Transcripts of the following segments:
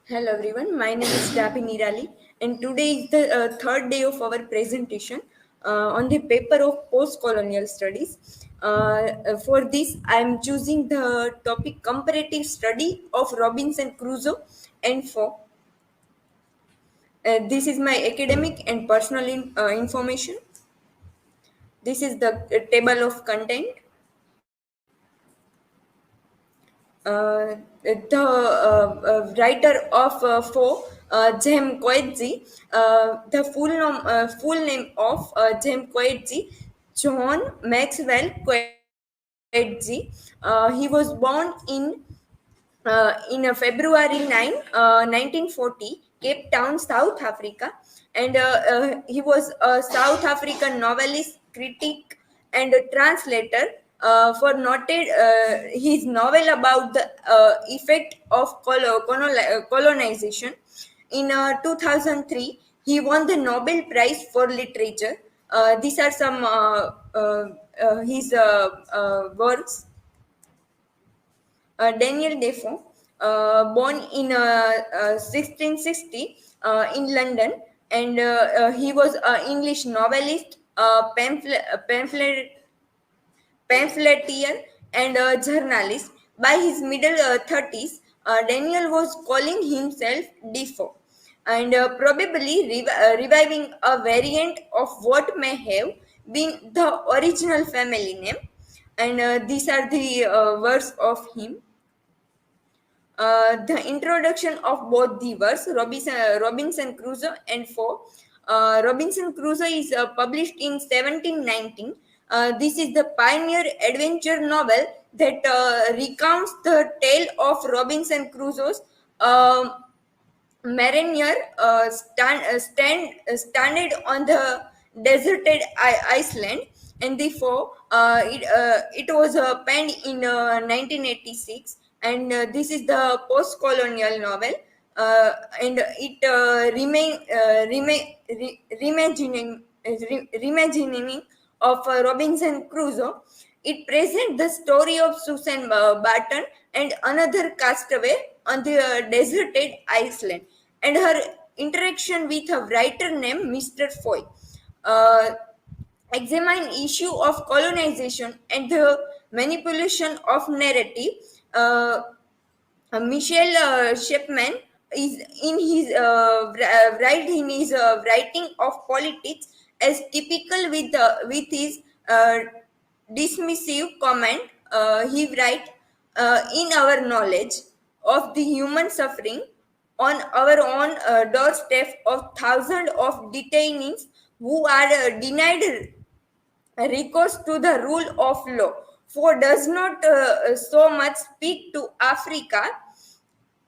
Hello everyone, my name is Dabi Nirali and today is the third day of our presentation on the paper of post-colonial studies. For this, I am choosing the topic comparative study of Robinson Crusoe and for this is my academic and personal information. This is the table of content. The writer of Jem Koetzi, full name of Jem Koetzi, John Maxwell Koetzi. He was born in February 9, 1940, Cape Town, South Africa, and he was a South African novelist, critic, and a translator. For noted his novel about the effect of colonization. In 2003, he won the Nobel Prize for Literature. These are some his works. Daniel Defoe, born in 1660 in London, and he was an English novelist, pamphleteer, and a journalist. By his middle 30s, Daniel was calling himself Defoe and probably reviving a variant of what may have been the original family name. And these are the words of him. The introduction of both the verse Robinson Crusoe and Foe. Robinson Crusoe is published in 1719. This is the pioneer adventure novel that recounts the tale of Robinson Crusoe's uh, mariner stranded on the deserted Iceland, and therefore it was penned in 1986, and this is the post-colonial novel, and it reimagining of Robinson Crusoe. It presents the story of Susan Barton and another castaway on the deserted Iceland, and her interaction with a writer named Mr. Foy. Uh, Examine issue of colonization and the manipulation of narrative. Michel Shepman is in his writing of politics as typical with his uh, dismissive comment. He write in our knowledge of the human suffering on our own doorstep of thousands of detainees who are denied recourse to the rule of law, for does not so much speak to Africa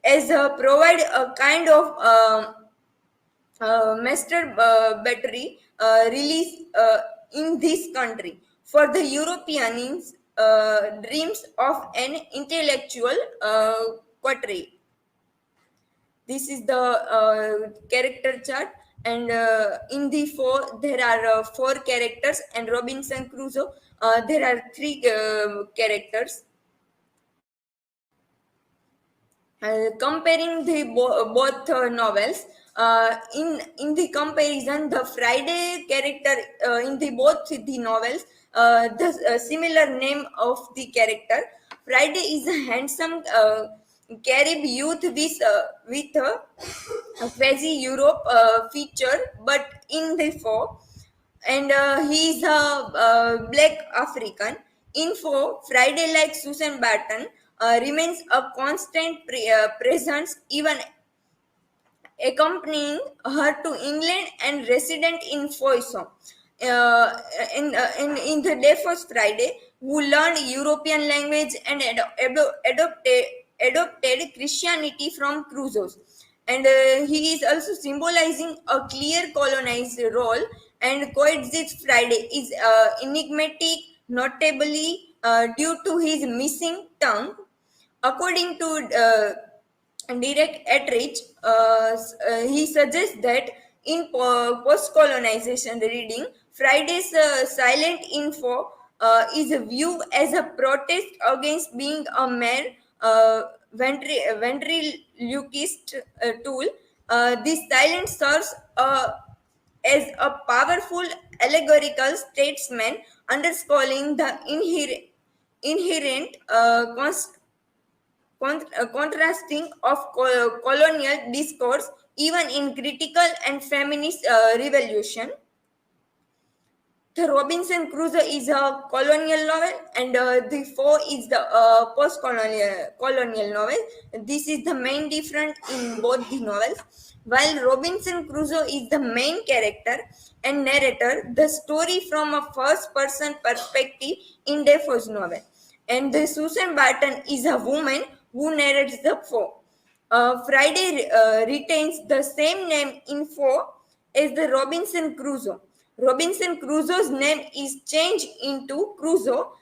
as provide a kind of master battery release in this country for the Europeans' dreams of an intellectual quadri. This is the character chart, and in the four there are four characters, and Robinson Crusoe there are three characters. Comparing the both novels, in the comparison, the Friday character in the both the novels, the similar name of the character Friday is a handsome Carib youth with a quasi Europe feature, but in the four, and he is a black African. Info Friday, like Susan Barton, remains a constant presence, even accompanying her to England and resident in Foyson. In the day first Friday, who learned European language and adopted Christianity from Crusoe. And he is also symbolizing a clear colonized role, and coexist Friday is enigmatic, notably due to his missing tongue. According to Direct Attridge, he suggests that in post-colonization reading, Friday's silent info is viewed as a protest against being a mere ventriloquist tool. This silence serves as a powerful allegorical statesman, underscoring the inherent contrasting of colonial discourse even in critical and feminist revolution. The Robinson Crusoe is a colonial novel, and the Foe is the post-colonial novel. This is the main difference in both the novels. While Robinson Crusoe is the main character and narrator, the story from a first-person perspective in Defoe's novel, and the Susan Barton is a woman who narrates the Foe. Friday retains the same name in Foe as the Robinson Crusoe. Robinson Crusoe's name is changed into Crusoe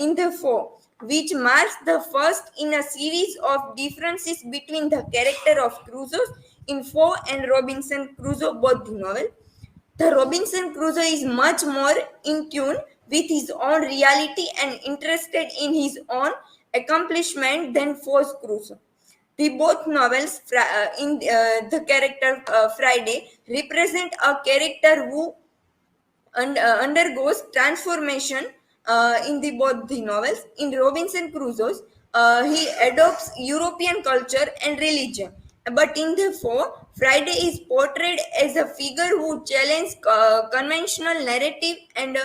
in the Foe, which marks the first in a series of differences between the character of Crusoe in Foe and Robinson Crusoe, both the novel. The Robinson Crusoe is much more in tune with his own reality and interested in his own accomplishment than Foe's Crusoe. The both novels in the character Friday represent a character who undergoes transformation in the both the novels. In Robinson Crusoe, he adopts European culture and religion. But in the Four, Friday is portrayed as a figure who challenges conventional narrative and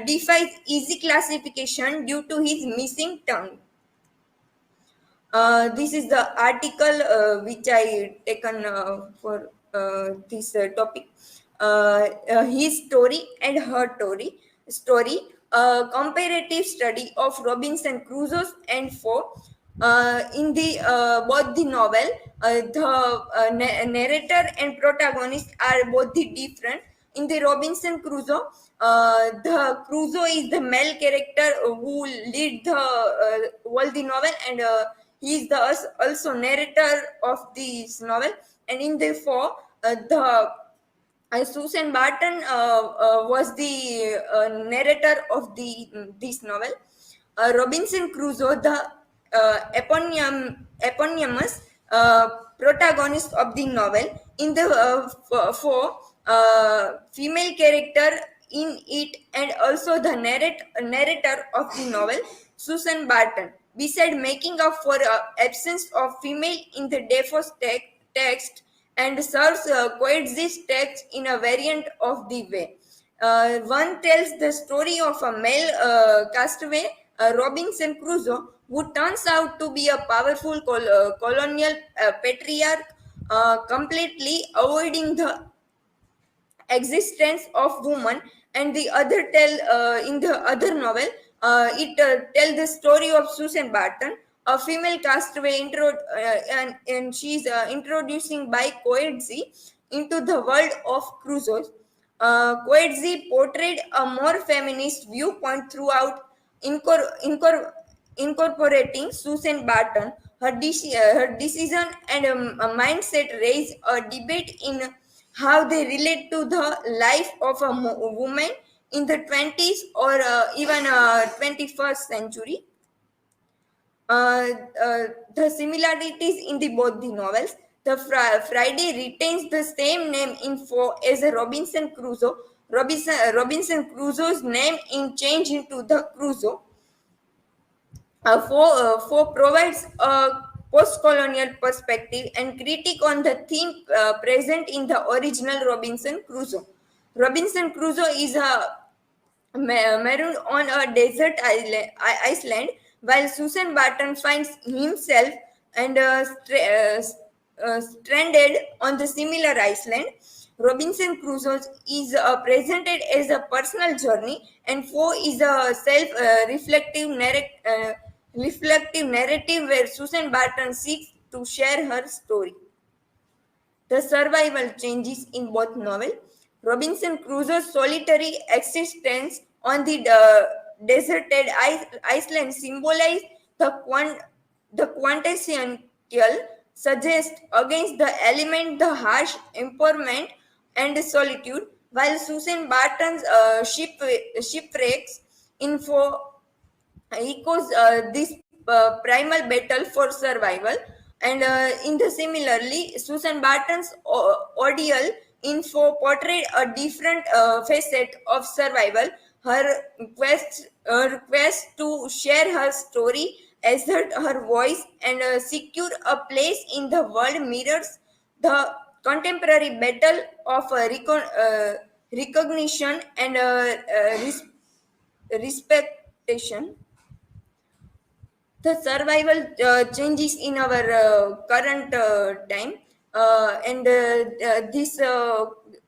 defies easy classification due to his missing tongue. This is the article which I taken for this topic. His story and her story, a comparative study of Robinson Crusoe and Foe. In the both the novel, the narrator and protagonist are both the different. In the Robinson Crusoe, the Crusoe is the male character who lead the whole the novel, and he is the also narrator of this novel. And in the Foe, the Susan Barton was the narrator of this novel. Robinson Crusoe, the eponymous protagonist of the novel, in the four female character in it, and also the narrator of the novel, Susan Barton. Besides making up for absence of female in the Defoe's text, and serves coexist text in a variant of the way. One tells the story of a male castaway, Robinson Crusoe, who turns out to be a powerful colonial patriarch, completely avoiding the existence of woman. And the other tell in the other novel, it tell the story of Susan Barton, a female castaway and she's introducing by Coetzee into the world of Crusoe. Coetzee portrayed a more feminist viewpoint throughout, incor- incor- incorporating Susan Barton. Her decision and a mindset raise a debate in how they relate to the life of a woman in the 20s or even 21st century. uh, the similarities in the both the novels. The Friday retains the same name in Foe as a Robinson Crusoe. Robinson Crusoe's name in change into the Crusoe. Foe provides a post-colonial perspective and critique on the theme present in the original Robinson Crusoe. Robinson Crusoe is a marooned on a desert Iceland, while Susan Barton finds himself and stranded on the similar island. Robinson Crusoe is presented as a personal journey, and Foe is a reflective narrative where Susan Barton seeks to share her story. The survival changes in both novels. Robinson Crusoe's solitary existence on the deserted island symbolizes the quintessential suggest against the element, the harsh impairment and solitude, while Susan Barton's shipwrecks info echoes this primal battle for survival. And in the similarly, Susan Barton's ordeal info portrayed a different facet of survival. Her quest to share her story, assert her voice, and secure a place in the world mirrors the contemporary battle of recognition and respectation. The survival changes in our current time, and this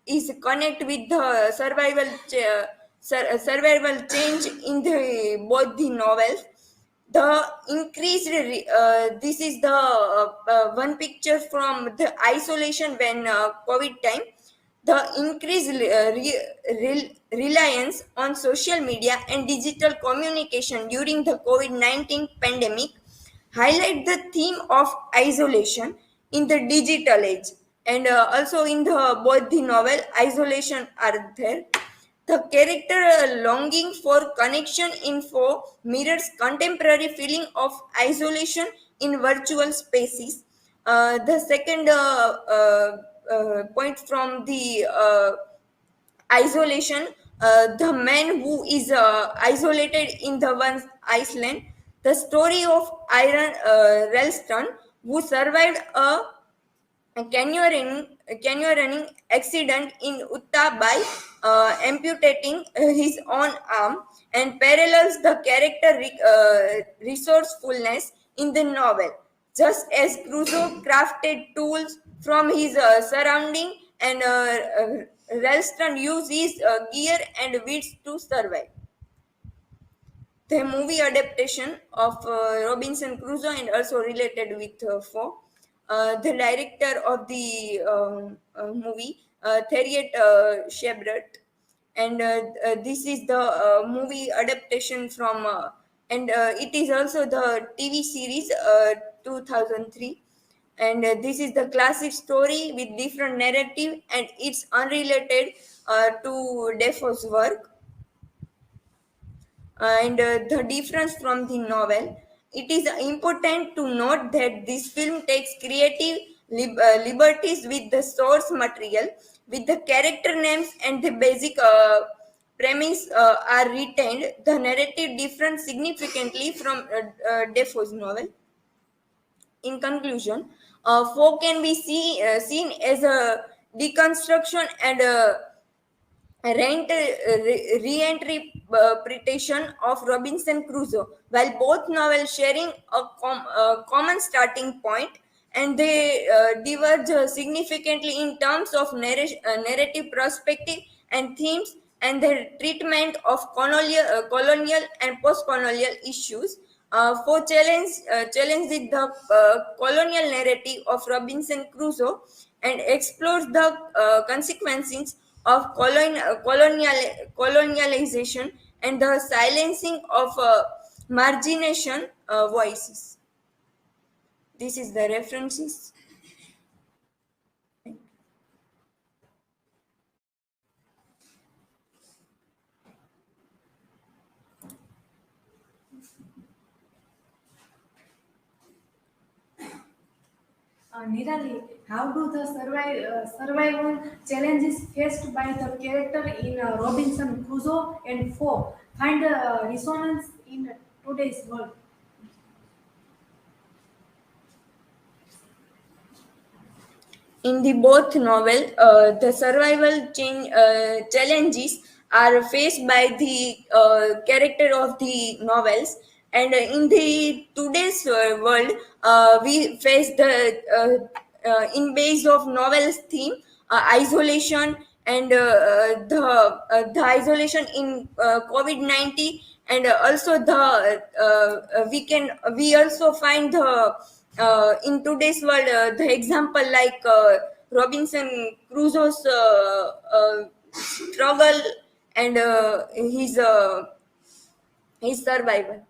is connect with the survival change in the both the novels. The this is the one picture from the isolation when COVID time. The increased reliance on social media and digital communication during the COVID 19 pandemic highlight the theme of isolation in the digital age. And also in the both the novel isolation are there. The character longing for connection info mirrors contemporary feeling of isolation in virtual spaces. The second point from the isolation, the man who is isolated in the one's Iceland, the story of Iron Ralston, who survived a canyoning accident in Utah by amputating his own arm, and parallels the character resourcefulness in the novel. Just as Crusoe crafted tools from his surrounding, and Ralston used his gear and wits to survive. The movie adaptation of Robinson Crusoe and also related with Foe. The director of the movie, Theriot Shebret, and this is the movie adaptation from, and it is also the TV series 2003. And this is the classic story with different narrative, and it's unrelated to Defoe's work. And the difference from the novel. It is important to note that this film takes creative liberties with the source material, with the character names and the basic premise are retained. The narrative differs significantly from Defoe's novel. In conclusion, folk can be seen as a deconstruction and a reinterpretation of Robinson Crusoe, while both novels sharing a common starting point, and they diverge significantly in terms of narrative perspective and themes and their treatment of colonial and post-colonial issues. For challenge with the colonial narrative of Robinson Crusoe and explores the consequences of colonialization and the silencing of margination voices. This is the references. Nirali, how do the survival challenges faced by the character in Robinson Crusoe and Foe find resonance in today's world? In the both novel, the survival challenges are faced by the character of the novels, and in the today's world, we face the in base of novels theme, isolation, and the isolation in COVID-19, and also the we also find the in today's world the example like Robinson Crusoe's struggle and his survival.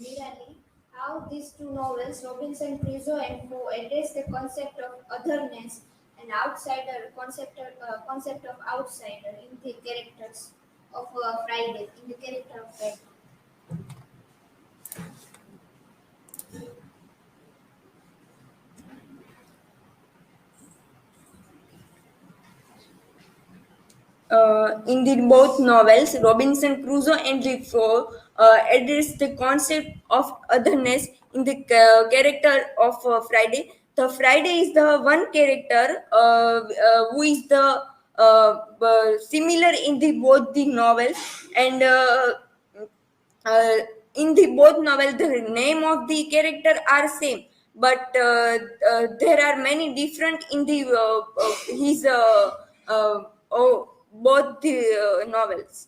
Similarly, how these two novels, Robinson Crusoe and Poe, address the concept of otherness an outsider concept of outsider in the characters of Friday, in the character of Friday. In the both novels, Robinson Crusoe and Defoe address the concept of otherness in the character of Friday. The Friday is the one character who is the similar in the both the novels, and uh, in the both novel the name of the character are same, but there are many different in the his oh, both the novels.